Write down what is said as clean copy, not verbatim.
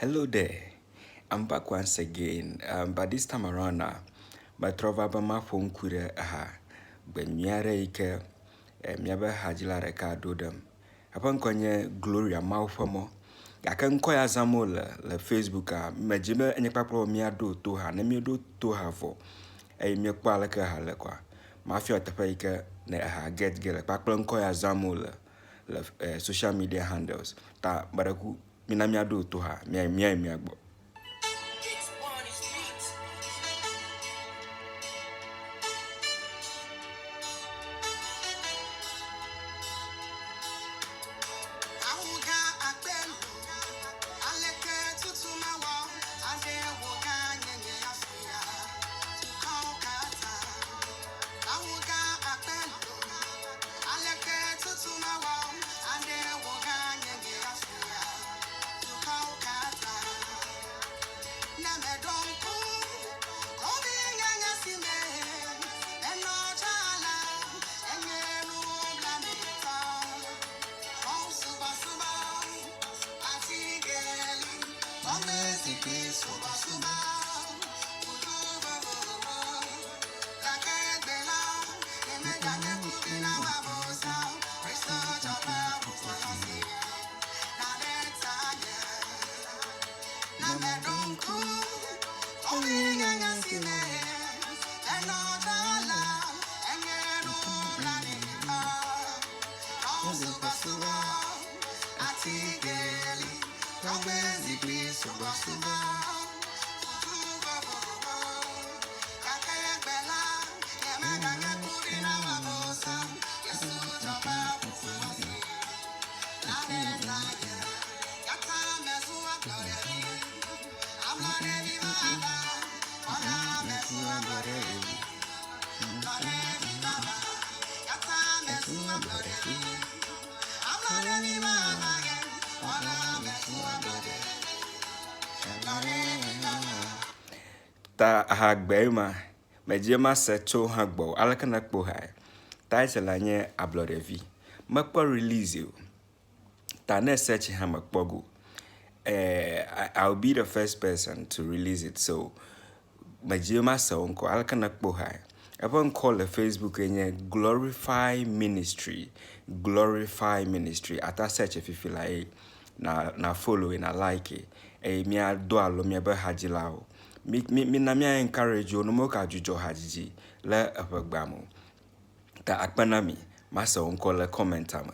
Hello there. I'm back once again. But this time around now, my trova by my phone kure Ben miare ike miabe hajila reka do them. Upon konye Gloria Maufamo. I can call a le Facebook majime any papa mia do to her, name you do to her for a mere qualika halekwa. Mafia tapaika ne get gele paklan koya zamole le social media handles. Ta baraku minamia do to her, mia. Ta hagbeuma mejema seto hagbo alakana kpo hai title anye ablodevi makpo release you ta ne search ha makpogo I'll be the first person to release it, so mejema se onko alakana kpo hai upon call the Facebook enye glorify ministry ata search if you feel like na follow na like mi ado alo mi be hajilao mi na mi encourage you no mo ka jujo hajiji le apagbamo ta akpanami masa onko le comment am